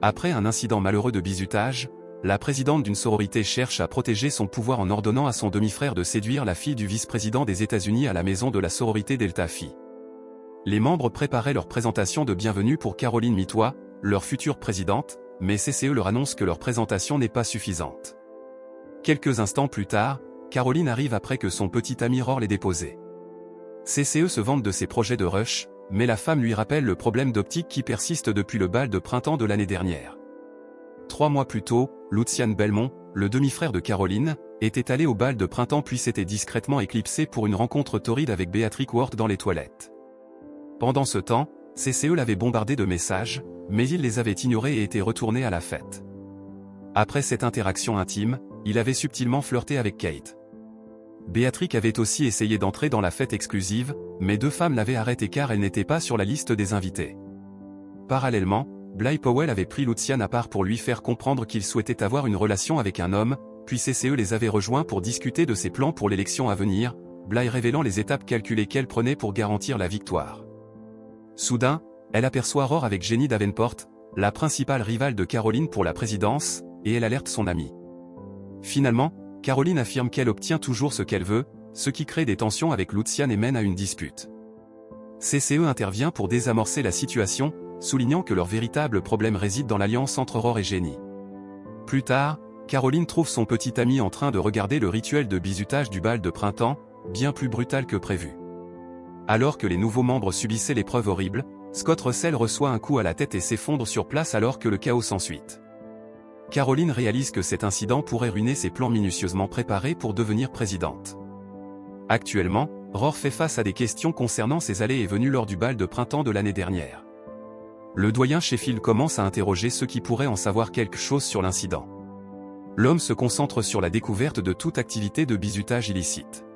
Après un incident malheureux de bizutage, la présidente d'une sororité cherche à protéger son pouvoir en ordonnant à son demi-frère de séduire la fille du vice-président des États-Unis à la maison de la sororité Delta Phi. Les membres préparaient leur présentation de bienvenue pour Caroline Mitois, leur future présidente, mais CCE leur annonce que leur présentation n'est pas suffisante. Quelques instants plus tard, Caroline arrive après que son petit ami Rohr l'ait déposé. CCE se vante de ses projets de rush, mais la femme lui rappelle le problème d'optique qui persiste depuis le bal de printemps de l'année dernière. 3 mois plus tôt, Lucian Belmont, le demi-frère de Caroline, était allé au bal de printemps puis s'était discrètement éclipsé pour une rencontre torride avec Beatrix Ward dans les toilettes. Pendant ce temps, CCE l'avait bombardé de messages, mais il les avait ignorés et était retourné à la fête. Après cette interaction intime, il avait subtilement flirté avec Kate. Beatrix avait aussi essayé d'entrer dans la fête exclusive, mais 2 femmes l'avaient arrêtée car elle n'était pas sur la liste des invités. Parallèlement, Bly Powell avait pris Lucian à part pour lui faire comprendre qu'il souhaitait avoir une relation avec un homme, puis CCE les avait rejoints pour discuter de ses plans pour l'élection à venir, Bly révélant les étapes calculées qu'elle prenait pour garantir la victoire. Soudain, elle aperçoit Rohr avec Jenny Davenport, la principale rivale de Caroline pour la présidence, et elle alerte son amie. Finalement, Caroline affirme qu'elle obtient toujours ce qu'elle veut, ce qui crée des tensions avec Lucian et mène à une dispute. CCE intervient pour désamorcer la situation, soulignant que leur véritable problème réside dans l'alliance entre Rohr et Jenny. Plus tard, Caroline trouve son petit ami en train de regarder le rituel de bizutage du bal de printemps, bien plus brutal que prévu. Alors que les nouveaux membres subissaient l'épreuve horrible, Scott Russell reçoit un coup à la tête et s'effondre sur place alors que le chaos s'ensuit. Caroline réalise que cet incident pourrait ruiner ses plans minutieusement préparés pour devenir présidente. Actuellement, Rohr fait face à des questions concernant ses allées et venues lors du bal de printemps de l'année dernière. Le doyen Sheffield commence à interroger ceux qui pourraient en savoir quelque chose sur l'incident. L'homme se concentre sur la découverte de toute activité de bizutage illicite.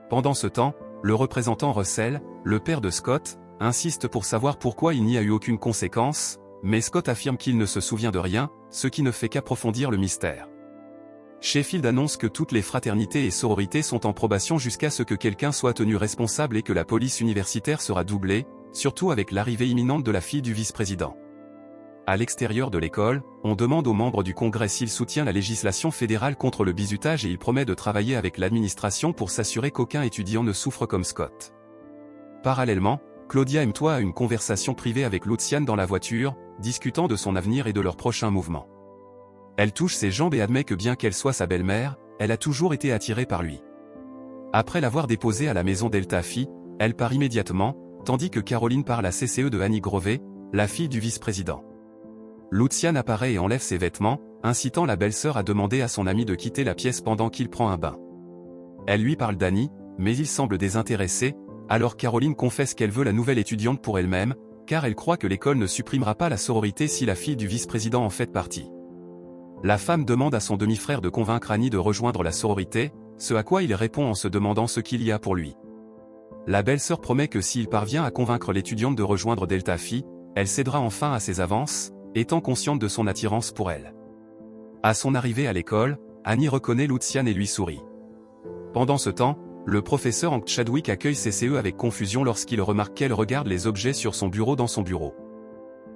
Pendant ce temps, le représentant Russell, le père de Scott, insiste pour savoir pourquoi il n'y a eu aucune conséquence, mais Scott affirme qu'il ne se souvient de rien, ce qui ne fait qu'approfondir le mystère. Sheffield annonce que toutes les fraternités et sororités sont en probation jusqu'à ce que quelqu'un soit tenu responsable et que la police universitaire sera doublée, surtout avec l'arrivée imminente de la fille du vice-président. À l'extérieur de l'école, on demande aux membres du Congrès s'il soutient la législation fédérale contre le bizutage et il promet de travailler avec l'administration pour s'assurer qu'aucun étudiant ne souffre comme Scott. Parallèlement, Claudia Mtois a une conversation privée avec Lucian dans la voiture, discutant de son avenir et de leurs prochains mouvements. Elle touche ses jambes et admet que bien qu'elle soit sa belle-mère, elle a toujours été attirée par lui. Après l'avoir déposé à la maison Delta Phi, elle part immédiatement, tandis que Caroline parle à CCE de Annie Grovet, la fille du vice-président. Lucian apparaît et enlève ses vêtements, incitant la belle-sœur à demander à son ami de quitter la pièce pendant qu'il prend un bain. Elle lui parle d'Annie, mais il semble désintéressé, alors Caroline confesse qu'elle veut la nouvelle étudiante pour elle-même, car elle croit que l'école ne supprimera pas la sororité si la fille du vice-président en fait partie. La femme demande à son demi-frère de convaincre Annie de rejoindre la sororité, ce à quoi il répond en se demandant ce qu'il y a pour lui. La belle-sœur promet que s'il parvient à convaincre l'étudiante de rejoindre Delta Phi, elle cédera enfin à ses avances, étant consciente de son attirance pour elle. À son arrivée à l'école, Annie reconnaît Lucian et lui sourit. Pendant ce temps, le professeur Hank Chadwick accueille CCE avec confusion lorsqu'il remarque qu'elle regarde les objets sur son bureau dans son bureau.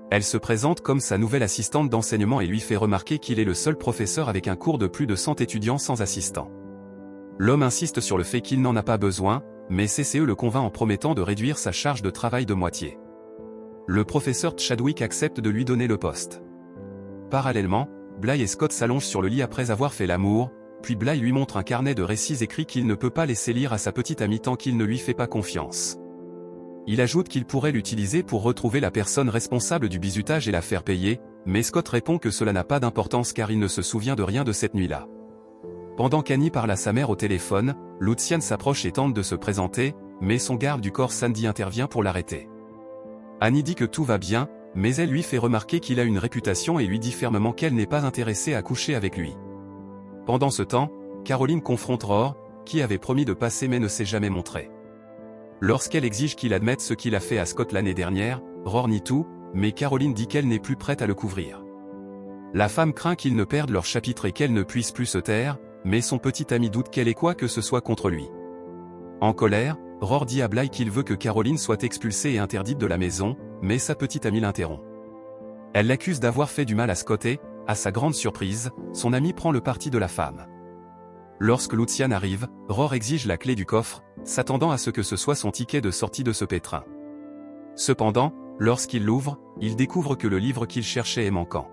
Elle se présente comme sa nouvelle assistante d'enseignement et lui fait remarquer qu'il est le seul professeur avec un cours de plus de 100 étudiants sans assistant. L'homme insiste sur le fait qu'il n'en a pas besoin, mais CCE le convainc en promettant de réduire sa charge de travail de moitié. Le professeur Chadwick accepte de lui donner le poste. Parallèlement, Bly et Scott s'allongent sur le lit après avoir fait l'amour, puis Bly lui montre un carnet de récits écrits qu'il ne peut pas laisser lire à sa petite amie tant qu'il ne lui fait pas confiance. Il ajoute qu'il pourrait l'utiliser pour retrouver la personne responsable du bizutage et la faire payer, mais Scott répond que cela n'a pas d'importance car il ne se souvient de rien de cette nuit-là. Pendant qu'Annie parle à sa mère au téléphone, Lucian s'approche et tente de se présenter, mais son garde du corps Sandy intervient pour l'arrêter. Annie dit que tout va bien, mais elle lui fait remarquer qu'il a une réputation et lui dit fermement qu'elle n'est pas intéressée à coucher avec lui. Pendant ce temps, Caroline confronte Rohr, qui avait promis de passer mais ne s'est jamais montré. Lorsqu'elle exige qu'il admette ce qu'il a fait à Scott l'année dernière, Rohr nie tout, mais Caroline dit qu'elle n'est plus prête à le couvrir. La femme craint qu'ils ne perdent leur chapitre et qu'elle ne puisse plus se taire, mais son petit ami doute qu'elle ait quoi que ce soit contre lui. En colère, Rohr dit à Bly qu'il veut que Caroline soit expulsée et interdite de la maison, mais sa petite amie l'interrompt. Elle l'accuse d'avoir fait du mal à Scott et, à sa grande surprise, son ami prend le parti de la femme. Lorsque Lucian arrive, Rohr exige la clé du coffre, s'attendant à ce que ce soit son ticket de sortie de ce pétrin. Cependant, lorsqu'il l'ouvre, il découvre que le livre qu'il cherchait est manquant.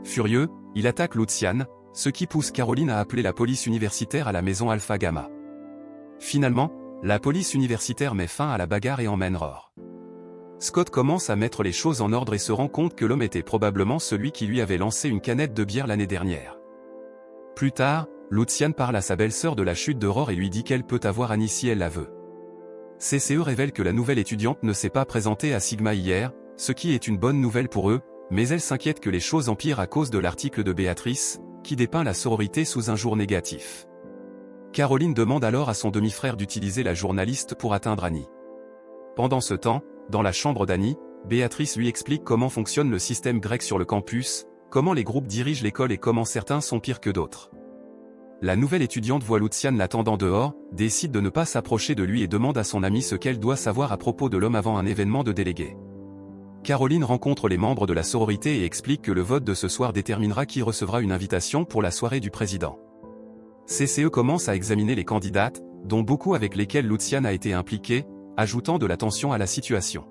Furieux, il attaque Lucian, ce qui pousse Caroline à appeler la police universitaire à la maison Alpha Gamma. Finalement, la police universitaire met fin à la bagarre et emmène Rohr. Scott commence à mettre les choses en ordre et se rend compte que l'homme était probablement celui qui lui avait lancé une canette de bière l'année dernière. Plus tard, Lucian parle à sa belle-sœur de la chute de Rohr et lui dit qu'elle peut avoir Annie si elle la veut. CCE révèle que la nouvelle étudiante ne s'est pas présentée à Sigma hier, ce qui est une bonne nouvelle pour eux, mais elle s'inquiète que les choses empirent à cause de l'article de Béatrice, qui dépeint la sororité sous un jour négatif. Caroline demande alors à son demi-frère d'utiliser la journaliste pour atteindre Annie. Pendant ce temps, dans la chambre d'Annie, Béatrice lui explique comment fonctionne le système grec sur le campus, comment les groupes dirigent l'école et comment certains sont pires que d'autres. La nouvelle étudiante voit Lucian l'attendant dehors, décide de ne pas s'approcher de lui et demande à son amie ce qu'elle doit savoir à propos de l'homme avant un événement de délégués. Caroline rencontre les membres de la sororité et explique que le vote de ce soir déterminera qui recevra une invitation pour la soirée du président. CCE commence à examiner les candidates, dont beaucoup avec lesquelles Lucian a été impliqué, ajoutant de la tension à la situation.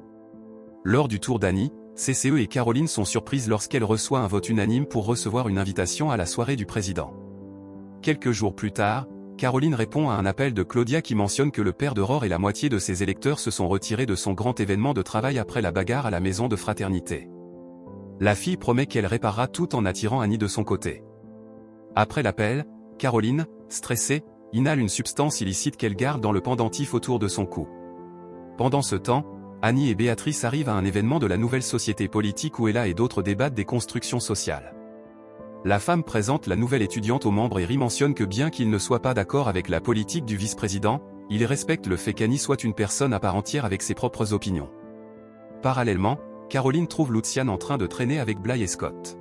Lors du tour d'Annie, CCE et Caroline sont surprises lorsqu'elle reçoit un vote unanime pour recevoir une invitation à la soirée du président. Quelques jours plus tard, Caroline répond à un appel de Claudia qui mentionne que le père de Rohr et la moitié de ses électeurs se sont retirés de son grand événement de travail après la bagarre à la maison de fraternité. La fille promet qu'elle réparera tout en attirant Annie de son côté. Après l'appel, Caroline, stressée, inhale une substance illicite qu'elle garde dans le pendentif autour de son cou. Pendant ce temps, Annie et Béatrice arrivent à un événement de la nouvelle société politique où Ella et d'autres débattent des constructions sociales. La femme présente la nouvelle étudiante aux membres et Ri mentionne que bien qu'il ne soit pas d'accord avec la politique du vice-président, il respecte le fait qu'Annie soit une personne à part entière avec ses propres opinions. Parallèlement, Caroline trouve Lucian en train de traîner avec Bly et Scott.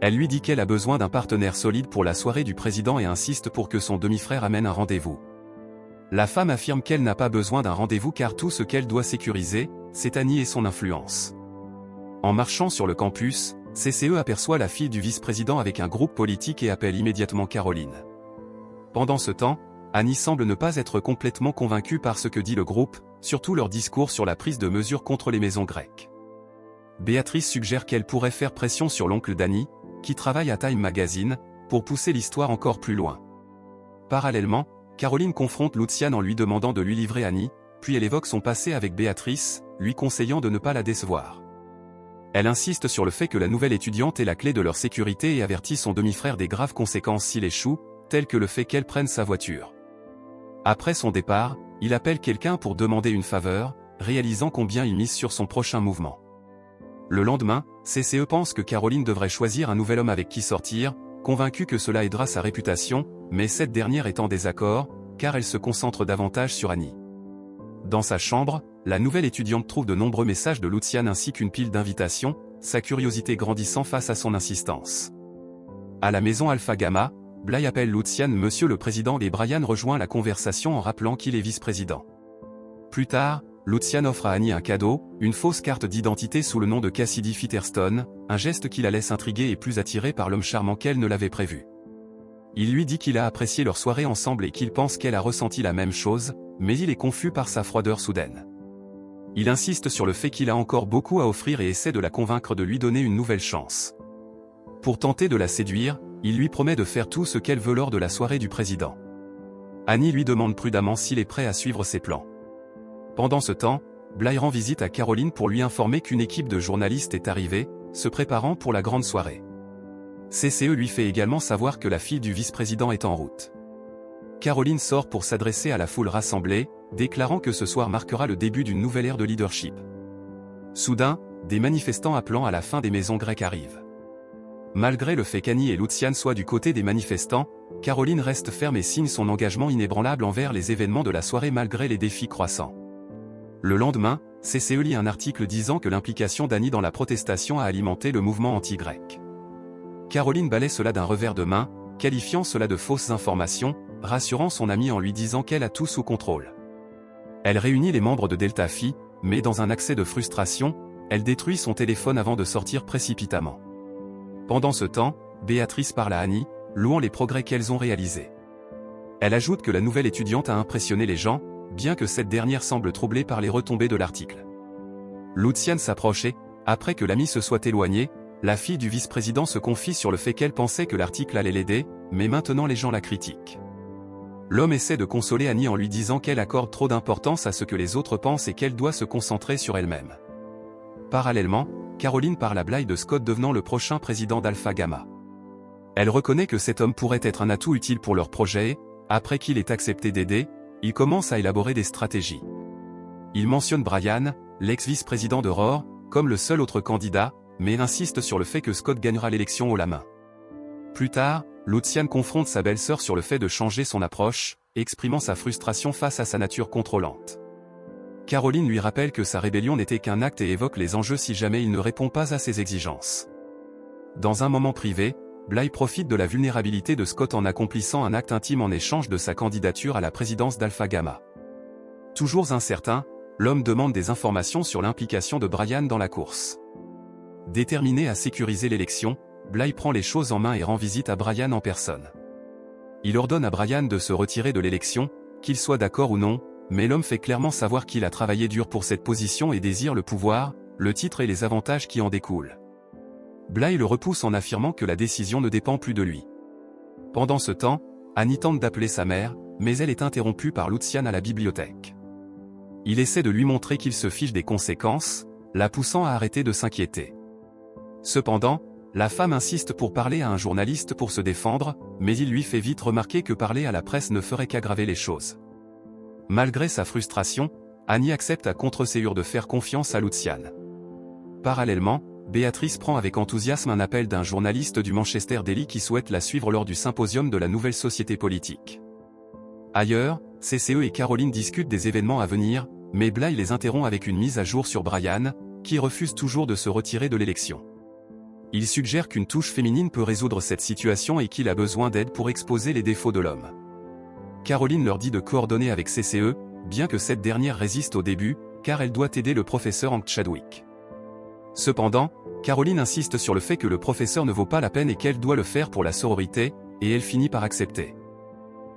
Elle lui dit qu'elle a besoin d'un partenaire solide pour la soirée du président et insiste pour que son demi-frère amène un rendez-vous. La femme affirme qu'elle n'a pas besoin d'un rendez-vous car tout ce qu'elle doit sécuriser, c'est Annie et son influence. En marchant sur le campus, CCE aperçoit la fille du vice-président avec un groupe politique et appelle immédiatement Caroline. Pendant ce temps, Annie semble ne pas être complètement convaincue par ce que dit le groupe, surtout leur discours sur la prise de mesures contre les maisons grecques. Béatrice suggère qu'elle pourrait faire pression sur l'oncle d'Annie, qui travaille à Time Magazine, pour pousser l'histoire encore plus loin. Parallèlement, Caroline confronte Lucian en lui demandant de lui livrer Annie, puis elle évoque son passé avec Béatrice, lui conseillant de ne pas la décevoir. Elle insiste sur le fait que la nouvelle étudiante est la clé de leur sécurité et avertit son demi-frère des graves conséquences s'il échoue, telles que le fait qu'elle prenne sa voiture. Après son départ, il appelle quelqu'un pour demander une faveur, réalisant combien il mise sur son prochain mouvement. Le lendemain, CCE pense que Caroline devrait choisir un nouvel homme avec qui sortir, convaincue que cela aidera sa réputation, mais cette dernière est en désaccord, car elle se concentre davantage sur Annie. Dans sa chambre, la nouvelle étudiante trouve de nombreux messages de Lucian ainsi qu'une pile d'invitations, sa curiosité grandissant face à son insistance. À la maison Alpha Gamma, Bly appelle Lucian Monsieur le Président et Brian rejoint la conversation en rappelant qu'il est vice-président. Plus tard, Lucian offre à Annie un cadeau, une fausse carte d'identité sous le nom de Cassidy Fitterstone, un geste qui la laisse intriguée et plus attirée par l'homme charmant qu'elle ne l'avait prévu. Il lui dit qu'il a apprécié leur soirée ensemble et qu'il pense qu'elle a ressenti la même chose, mais il est confus par sa froideur soudaine. Il insiste sur le fait qu'il a encore beaucoup à offrir et essaie de la convaincre de lui donner une nouvelle chance. Pour tenter de la séduire, il lui promet de faire tout ce qu'elle veut lors de la soirée du président. Annie lui demande prudemment s'il est prêt à suivre ses plans. Pendant ce temps, Bly rend visite à Caroline pour lui informer qu'une équipe de journalistes est arrivée, se préparant pour la grande soirée. CCE lui fait également savoir que la fille du vice-président est en route. Caroline sort pour s'adresser à la foule rassemblée, déclarant que ce soir marquera le début d'une nouvelle ère de leadership. Soudain, des manifestants appelant à la fin des maisons grecques arrivent. Malgré le fait qu'Annie et Lucian soient du côté des manifestants, Caroline reste ferme et signe son engagement inébranlable envers les événements de la soirée malgré les défis croissants. Le lendemain, CCE lit un article disant que l'implication d'Annie dans la protestation a alimenté le mouvement anti-grec. Caroline balaie cela d'un revers de main, qualifiant cela de fausses informations, rassurant son amie en lui disant qu'elle a tout sous contrôle. Elle réunit les membres de Delta Phi, mais dans un accès de frustration, elle détruit son téléphone avant de sortir précipitamment. Pendant ce temps, Béatrice parle à Annie, louant les progrès qu'elles ont réalisés. Elle ajoute que la nouvelle étudiante a impressionné les gens, bien que cette dernière semble troublée par les retombées de l'article. Luciane s'approche et, après que l'amie se soit éloignée, la fille du vice-président se confie sur le fait qu'elle pensait que l'article allait l'aider, mais maintenant les gens la critiquent. L'homme essaie de consoler Annie en lui disant qu'elle accorde trop d'importance à ce que les autres pensent et qu'elle doit se concentrer sur elle-même. Parallèlement, Caroline parle à Bly de Scott devenant le prochain président d'Alpha Gamma. Elle reconnaît que cet homme pourrait être un atout utile pour leur projet et, après qu'il ait accepté d'aider, il commence à élaborer des stratégies. Il mentionne Brian, l'ex-vice-président de Roar, comme le seul autre candidat, mais insiste sur le fait que Scott gagnera l'élection haut la main. Plus tard, Luciane confronte sa belle-sœur sur le fait de changer son approche, exprimant sa frustration face à sa nature contrôlante. Caroline lui rappelle que sa rébellion n'était qu'un acte et évoque les enjeux si jamais il ne répond pas à ses exigences. Dans un moment privé, Bly profite de la vulnérabilité de Scott en accomplissant un acte intime en échange de sa candidature à la présidence d'Alpha Gamma. Toujours incertain, l'homme demande des informations sur l'implication de Brian dans la course. Déterminé à sécuriser l'élection, Bly prend les choses en main et rend visite à Brian en personne. Il ordonne à Brian de se retirer de l'élection, qu'il soit d'accord ou non, mais l'homme fait clairement savoir qu'il a travaillé dur pour cette position et désire le pouvoir, le titre et les avantages qui en découlent. Bly le repousse en affirmant que la décision ne dépend plus de lui. Pendant ce temps, Annie tente d'appeler sa mère, mais elle est interrompue par Luciane à la bibliothèque. Il essaie de lui montrer qu'il se fiche des conséquences, la poussant à arrêter de s'inquiéter. Cependant, la femme insiste pour parler à un journaliste pour se défendre, mais il lui fait vite remarquer que parler à la presse ne ferait qu'aggraver les choses. Malgré sa frustration, Annie accepte à contre-ségur de faire confiance à Luciane. Parallèlement, Béatrice prend avec enthousiasme un appel d'un journaliste du Manchester Daily qui souhaite la suivre lors du symposium de la nouvelle société politique. Ailleurs, CCE et Caroline discutent des événements à venir, mais Bly les interrompt avec une mise à jour sur Brian, qui refuse toujours de se retirer de l'élection. Il suggère qu'une touche féminine peut résoudre cette situation et qu'il a besoin d'aide pour exposer les défauts de l'homme. Caroline leur dit de coordonner avec CCE, bien que cette dernière résiste au début, car elle doit aider le professeur Hank Chadwick. Cependant, Caroline insiste sur le fait que le professeur ne vaut pas la peine et qu'elle doit le faire pour la sororité, et elle finit par accepter.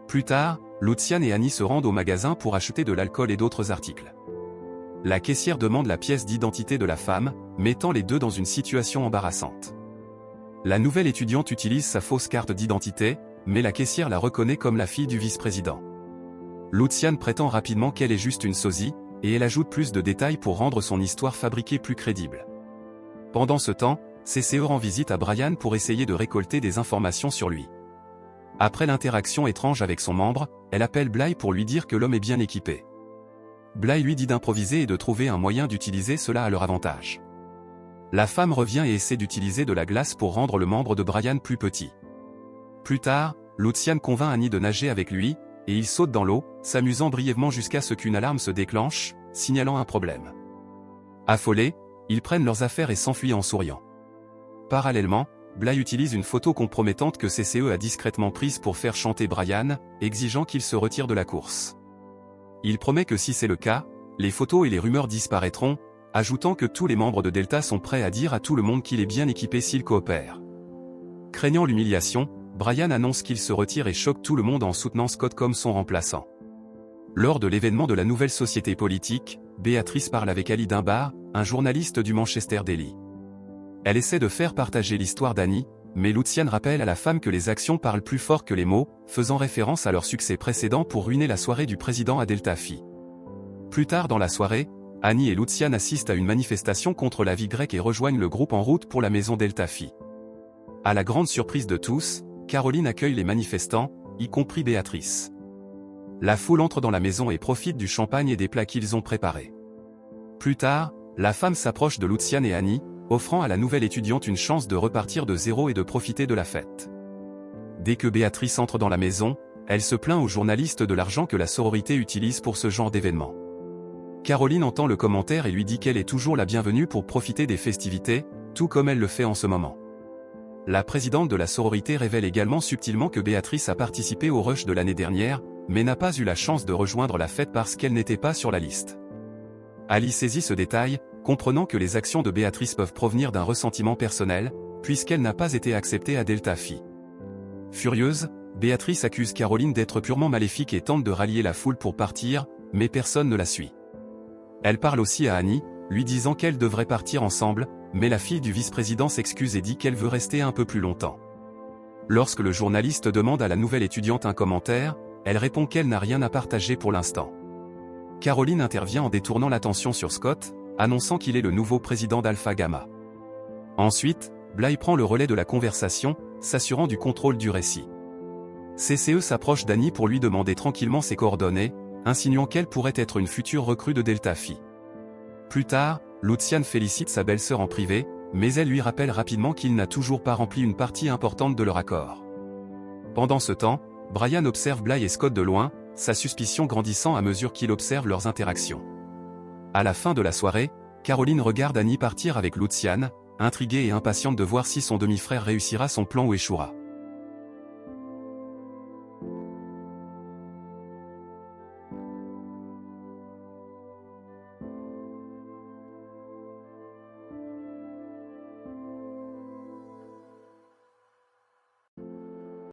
Plus tard, Luciane et Annie se rendent au magasin pour acheter de l'alcool et d'autres articles. La caissière demande la pièce d'identité de la femme, mettant les deux dans une situation embarrassante. La nouvelle étudiante utilise sa fausse carte d'identité, mais la caissière la reconnaît comme la fille du vice-président. Luciane prétend rapidement qu'elle est juste une sosie, et elle ajoute plus de détails pour rendre son histoire fabriquée plus crédible. Pendant ce temps, CCE rend visite à Brian pour essayer de récolter des informations sur lui. Après l'interaction étrange avec son membre, elle appelle Bly pour lui dire que l'homme est bien équipé. Bly lui dit d'improviser et de trouver un moyen d'utiliser cela à leur avantage. La femme revient et essaie d'utiliser de la glace pour rendre le membre de Brian plus petit. Plus tard, Luciane convainc Annie de nager avec lui, et ils sautent dans l'eau, s'amusant brièvement jusqu'à ce qu'une alarme se déclenche, signalant un problème. Affolés, ils prennent leurs affaires et s'enfuient en souriant. Parallèlement, Bly utilise une photo compromettante que CCE a discrètement prise pour faire chanter Brian, exigeant qu'il se retire de la course. Il promet que si c'est le cas, les photos et les rumeurs disparaîtront, ajoutant que tous les membres de Delta sont prêts à dire à tout le monde qu'il est bien équipé s'il coopère. Craignant l'humiliation, Brian annonce qu'il se retire et choque tout le monde en soutenant Scott comme son remplaçant. Lors de l'événement de la nouvelle société politique, Béatrice parle avec Ali Dunbar, un journaliste du Manchester Daily. Elle essaie de faire partager l'histoire d'Annie, mais Luciane rappelle à la femme que les actions parlent plus fort que les mots, faisant référence à leur succès précédent pour ruiner la soirée du président à Delta Phi. Plus tard dans la soirée, Annie et Luciane assistent à une manifestation contre la vie grecque et rejoignent le groupe en route pour la maison Delta Phi. À la grande surprise de tous, Caroline accueille les manifestants, y compris Béatrice. La foule entre dans la maison et profite du champagne et des plats qu'ils ont préparés. Plus tard, la femme s'approche de Luciane et Annie, offrant à la nouvelle étudiante une chance de repartir de zéro et de profiter de la fête. Dès que Béatrice entre dans la maison, elle se plaint au journaliste de l'argent que la sororité utilise pour ce genre d'événement. Caroline entend le commentaire et lui dit qu'elle est toujours la bienvenue pour profiter des festivités, tout comme elle le fait en ce moment. La présidente de la sororité révèle également subtilement que Béatrice a participé au rush de l'année dernière, mais n'a pas eu la chance de rejoindre la fête parce qu'elle n'était pas sur la liste. Ali saisit ce détail, comprenant que les actions de Béatrice peuvent provenir d'un ressentiment personnel, puisqu'elle n'a pas été acceptée à Delta Phi. Furieuse, Béatrice accuse Caroline d'être purement maléfique et tente de rallier la foule pour partir, mais personne ne la suit. Elle parle aussi à Annie, lui disant qu'elle devrait partir ensemble, mais la fille du vice-président s'excuse et dit qu'elle veut rester un peu plus longtemps. Lorsque le journaliste demande à la nouvelle étudiante un commentaire, elle répond qu'elle n'a rien à partager pour l'instant. Caroline intervient en détournant l'attention sur Scott, annonçant qu'il est le nouveau président d'Alpha Gamma. Ensuite, Bly prend le relais de la conversation, s'assurant du contrôle du récit. CCE s'approche d'Annie pour lui demander tranquillement ses coordonnées, insinuant qu'elle pourrait être une future recrue de Delta Phi. Plus tard, Lucian félicite sa belle-sœur en privé, mais elle lui rappelle rapidement qu'il n'a toujours pas rempli une partie importante de leur accord. Pendant ce temps, Brian observe Bly et Scott de loin, sa suspicion grandissant à mesure qu'il observe leurs interactions. À la fin de la soirée, Caroline regarde Annie partir avec Lucian, intriguée et impatiente de voir si son demi-frère réussira son plan ou échouera.